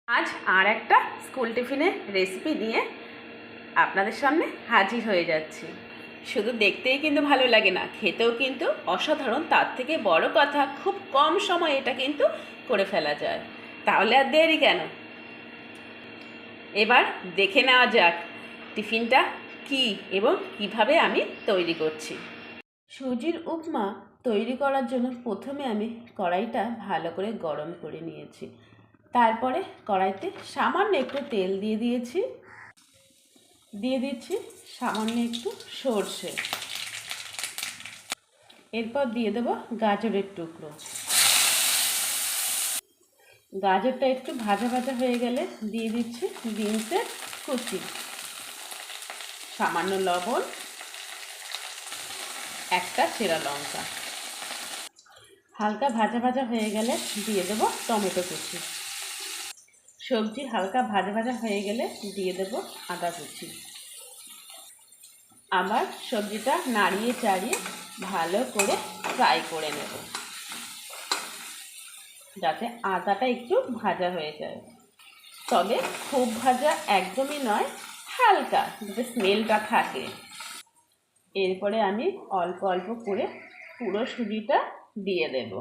আজ আর একটা স্কুল টিফিনের রেসিপি নিয়ে আপনাদের সামনে হাজির হয়ে যাচ্ছি। শুধু দেখতেই কিন্তু ভালো লাগে না, খেতেও কিন্তু অসাধারণ। তার থেকে বড় কথা, খুব কম সময়ে এটা কিন্তু করে ফেলা যায়। তাহলে আর দেরি কেন, এবার দেখে নেওয়া যাক টিফিনটা কি এবং কিভাবে আমি তৈরি করছি। সুজির উপমা তৈরি করার জন্য প্রথমে আমি কড়াইটা ভালো করে গরম করে নিয়েছি। তারপরে কড়াইতে সামান্য একটু তেল দিয়ে দিচ্ছি সামান্য একটু সর্ষে। এরপর দিয়ে দেবো গাজরের টুকরো। গাজরটা একটু ভাজা ভাজা হয়ে গেলে দিয়ে দিচ্ছি বিনসের কুচি, সামান্য লবণ, একটা চেরা লঙ্কা। হালকা ভাজা ভাজা হয়ে গেলে দিয়ে দেবো টমেটো কুচি। সবজি হালকা ভাজা ভাজা হয়ে গেলে দিয়ে দেব আদা কুচি। আবার সবজিটা নাড়িয়ে চাড়িয়ে ভালো করে ফ্রাই করে নেব, যাতে আদাটা একটু ভাজা হয়ে যায়। তবে খুব ভাজা একদমই নয়, হালকা, যাতে স্মেলটা থাকে। এরপরে আমি অল্প অল্প করে পুরো সুজিটা দিয়ে দেব।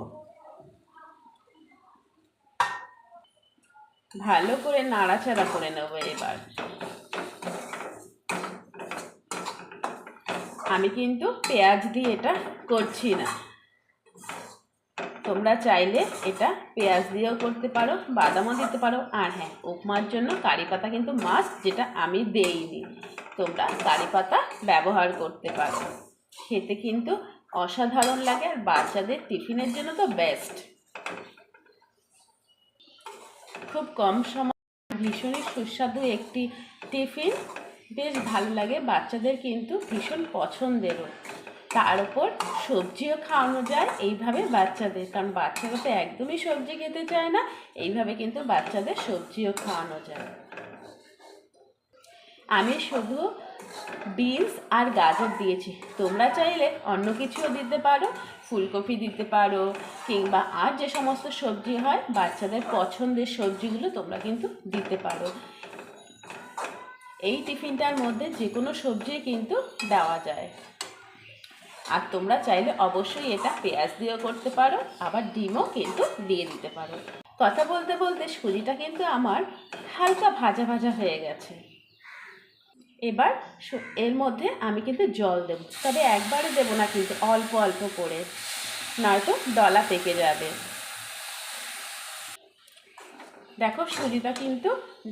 ভালো করে নাড়াচাড়া করে নেব। এবার আমি কিন্তু পেঁয়াজ দিয়ে এটা করছি না, তোমরা চাইলে এটা পেঁয়াজ দিয়েও করতে পারো, বাদামও দিতে পারো। আর হ্যাঁ, উপমার জন্য কারি পাতা কিন্তু মাস্ট, যেটা আমি দেইনি। তোমরা কারি পাতা ব্যবহার করতে পারো, খেতে কিন্তু অসাধারণ লাগে। আর বাচ্চাদের টিফিনের জন্য তো বেস্ট। খুব কম সময় ভীষণই সুস্বাদু একটি টিফিন, বেশ ভালো লাগে, বাচ্চাদের কিন্তু ভীষণ পছন্দেরও। তার উপর সবজিও খাওয়ানো যায় এইভাবে বাচ্চাদের, কারণ বাচ্চারা তো একদমই সবজি খেতে চায় না। এইভাবে কিন্তু বাচ্চাদের সবজিও খাওয়ানো যায়। আমি শুধু বিনস আর গাজর দিয়েছি, তোমরা চাইলে অন্য কিছুও দিতে পারো, ফুলকপি দিতে পারো, কিংবা আর যে সমস্ত সবজি হয় বাচ্চাদের পছন্দের সবজিগুলো তোমরা কিন্তু দিতে পারো। এই টিফিনটার মধ্যে যে কোনো সবজি কিন্তু দেওয়া যায়। আর তোমরা চাইলে অবশ্যই এটা পেঁয়াজ দিয়েও করতে পারো, আবার ডিমও কিন্তু দিয়ে দিতে পারো। কথা বলতে বলতে সুজিটা কিন্তু আমার হালকা ভাজা ভাজা হয়ে গেছে। এবার এর মধ্যে আমি কিন্তু জল দেব, তবে একবারে দেবো না, কিন্তু অল্প অল্প করে, নয়তো দলা পেকে যাবে। দেখো সুজিটা কিন্তু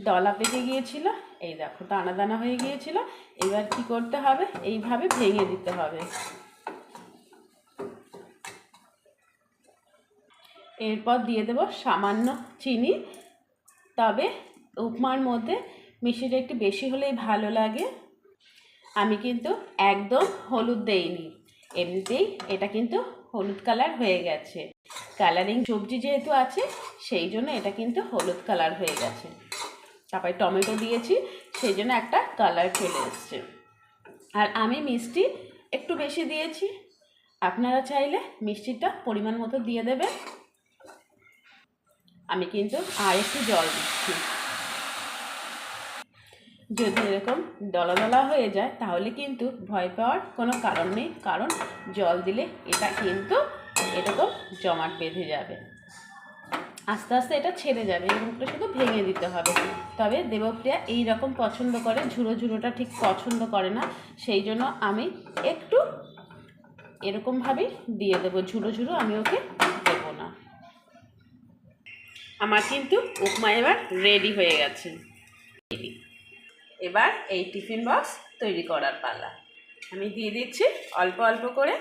দলা পেকে গিয়েছিল, এই দেখো দানা দানা হয়ে গিয়েছিল। এবার কি করতে হবে, এইভাবে ভেঙে দিতে হবে। এরপর দিয়ে দেব সামান্য চিনি, তবে উপমার মধ্যে মিষ্টিটা একটু বেশি হলেই ভালো লাগে। আমি কিন্তু একদম হলুদ দেইনি, এমনিতেই এটা কিন্তু হলুদ কালার হয়ে গেছে। কালারিং সবজি যেহেতু আছে, সেই জন্য এটা কিন্তু হলুদ কালার হয়ে গেছে। তারপরে টমেটো দিয়েছি, সেই জন্য একটা কালার চলে এসছে। আর আমি মিষ্টি একটু বেশি দিয়েছি, আপনারা চাইলে মিষ্টিটা পরিমাণ মতো দিয়ে দেবেন। আমি কিন্তু আর একটু জল দিচ্ছি। যদি এরকম দলা দলা হয়ে যায় তাহলে কিন্তু ভয় পাওয়ার কোনো কারণ নেই, কারণ জল দিলে এটা কিন্তু এরকম জমাট বেঁধে যাবে, আস্তে আস্তে এটা ছেড়ে যাবে। এরকম করে শুধু ভেঙে দিতে হবে। তবে দেবপ্রিয়া এই রকম পছন্দ করে, ঝুড়ো ঝুড়োটা ঠিক পছন্দ করে না, সেই জন্য আমি একটু এরকমভাবেই দিয়ে দেবো। ঝুড়ো ঝুড়ো আমি ওকে দেবো না। আমার কিন্তু উপমা এবার রেডি হয়ে গেছে। এবার এই টিফিন বক্স তৈরি করার পালা। আমি দিয়ে দিচ্ছি অল্প অল্প করে